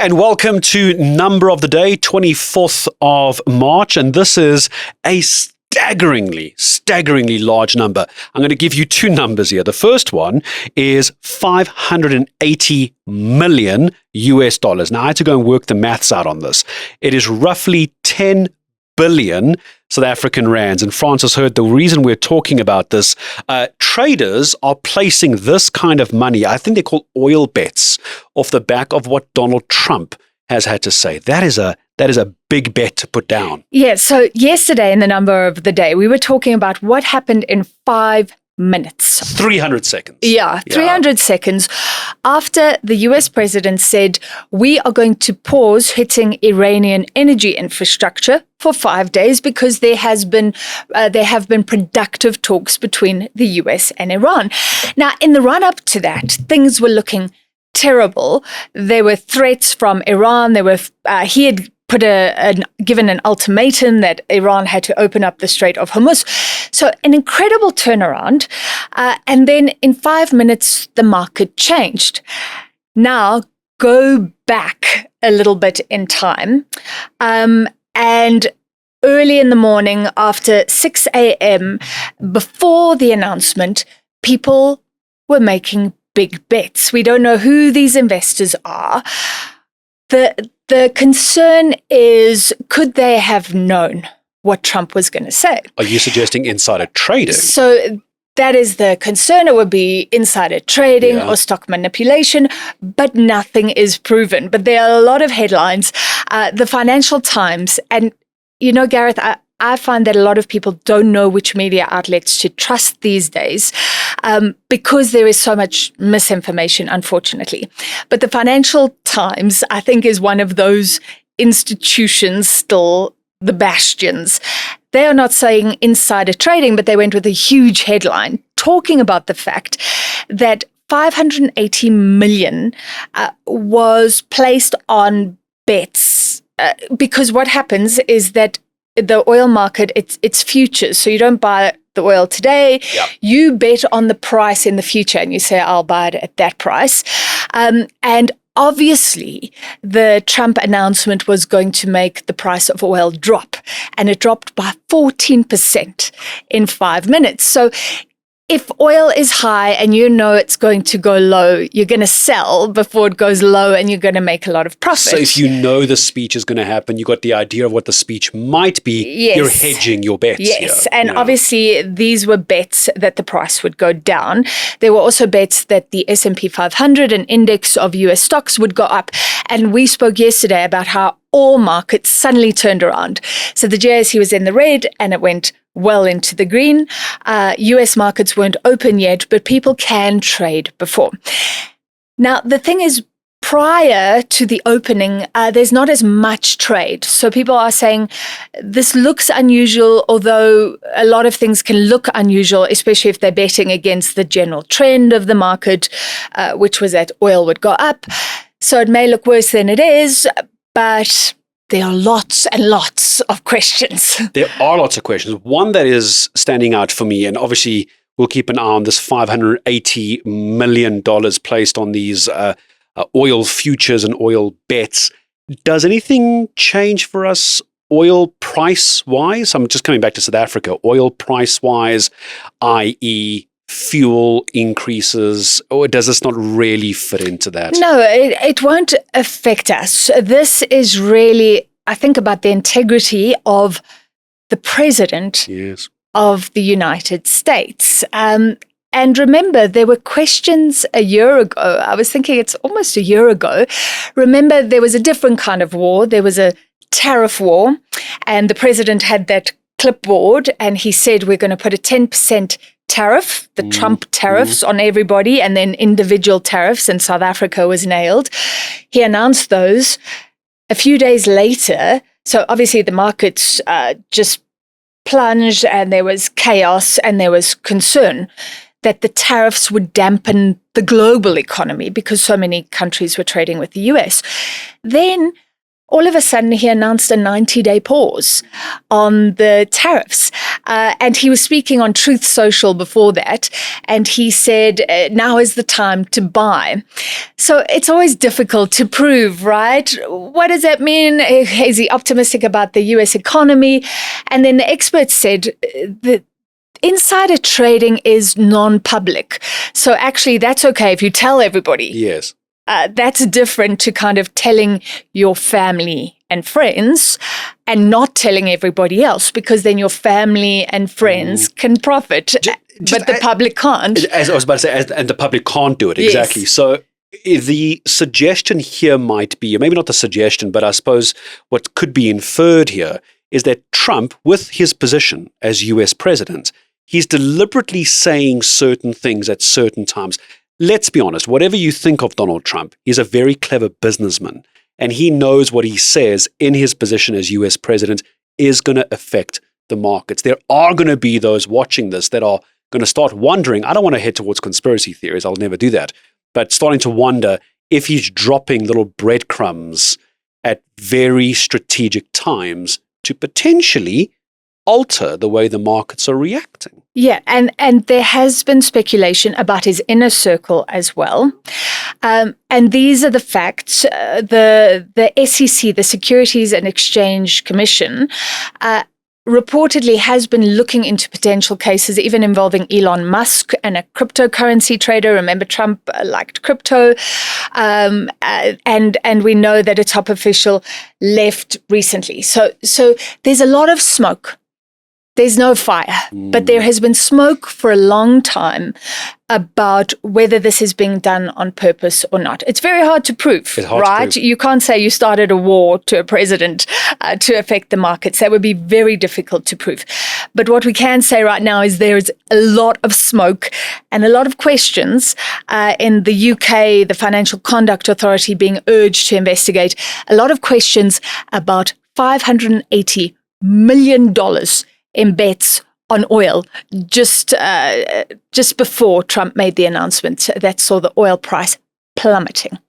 And welcome to Number of the Day, 24th of March. And this is a staggeringly large number. I'm going to give you two numbers here. The first one is 580 million US dollars. Now, I had to go and work the maths out on this. It is roughly 10 billion South African rands. And Francis heard the reason we're talking about this. Traders are placing this kind of money, I think they're called oil bets, off the back of what Donald Trump has had to say. That is a big bet to put down. Yeah, so yesterday in the Number of the Day, we were talking about what happened in 5 minutes. 300 seconds. Yeah, 300 seconds after the US president said, we are going to pause hitting Iranian energy infrastructure for 5 days because there have been productive talks between the US and Iran. Now, in the run-up to that, things were looking terrible. There were threats from Iran. He had given an ultimatum that Iran had to open up the Strait of Hormuz. So an incredible turnaround. And then in 5 minutes, the market changed. Now, go back a little bit in time. And early in the morning, after 6 a.m., before the announcement, people were making big bets. We don't know who these investors are. The concern is, could they have known what Trump was going to say? Are you suggesting insider trading? So that is the concern. It would be insider trading or stock manipulation, but nothing is proven. But there are a lot of headlines. The Financial Times, and you know, Gareth, I find that a lot of people don't know which media outlets to trust these days because there is so much misinformation, unfortunately. But the Financial Times, I think, is one of those institutions, still the bastions. They are not saying insider trading, but they went with a huge headline talking about the fact that 580 million was placed on bets because what happens is that the oil market, it's futures. So you don't buy the oil today. Yep. You bet on the price in the future and you say, I'll buy it at that price. And obviously, the Trump announcement was going to make the price of oil drop. And it dropped by 14% in 5 minutes. So if oil is high and you know it's going to go low, you're going to sell before it goes low and you're going to make a lot of profit. So if you know the speech is going to happen, you got the idea of what the speech might be, you're hedging your bets. Yes, and obviously these were bets that the price would go down. There were also bets that the S&P 500, an index of US stocks, would go up. And we spoke yesterday about how all markets suddenly turned around. So the JSE was in the red and it went well into the green. US markets weren't open yet, but people can trade before. Now, the thing is, prior to the opening, there's not as much trade. So people are saying this looks unusual, although a lot of things can look unusual, especially if they're betting against the general trend of the market, which was that oil would go up. So it may look worse than it is, but there are lots and lots of questions. There are lots of questions. One that is standing out for me, and obviously we'll keep an eye on this $580 million placed on these oil futures and oil bets. Does anything change for us oil price-wise? I'm just coming back to South Africa. Oil price-wise, i.e., fuel increases, or does this not really fit into that? No, it won't affect us. This is really, I think, about the integrity of the president of the United States. And remember, there were questions a year ago. I was thinking it's almost a year ago. Remember, there was a different kind of war. There was a tariff war, and the president had that clipboard, and he said, we're going to put a 10% tariff, the Trump tariffs on everybody, and then individual tariffs, and South Africa was nailed. He announced those a few days later. So obviously the markets just plunged and there was chaos and there was concern that the tariffs would dampen the global economy because so many countries were trading with the US. Then all of a sudden he announced a 90-day pause on the tariffs. And he was speaking on Truth Social before that. And he said, now is the time to buy. So it's always difficult to prove, right? What does that mean? Is he optimistic about the US economy? And then the experts said that insider trading is non-public. So actually that's okay if you tell everybody. Yes. That's different to kind of telling your family and friends and not telling everybody else, because then your family and friends can profit, but the public can't. As I was about to say, and the public can't do it. Exactly. Yes. So the suggestion here might be, or maybe not the suggestion, but I suppose what could be inferred here is that Trump, with his position as US president, he's deliberately saying certain things at certain times. Let's be honest, whatever you think of Donald Trump, he's a very clever businessman, and he knows what he says in his position as US president is going to affect the markets. There are going to be those watching this that are going to start wondering. I don't want to head towards conspiracy theories. I'll never do that. But starting to wonder if he's dropping little breadcrumbs at very strategic times to potentially alter the way the markets are reacting. Yeah, and there has been speculation about his inner circle as well. And these are the facts. The SEC, the Securities and Exchange Commission, reportedly has been looking into potential cases, even involving Elon Musk and a cryptocurrency trader. Remember, Trump liked crypto. And we know that a top official left recently. So there's a lot of smoke. There's no fire, but there has been smoke for a long time about whether this is being done on purpose or not. It's very hard to prove, right? You can't say you started a war to a president to affect the markets. That would be very difficult to prove. But what we can say right now is there is a lot of smoke and a lot of questions in the UK, the Financial Conduct Authority being urged to investigate, a lot of questions about $580 million in bets on oil just before Trump made the announcement that saw the oil price plummeting.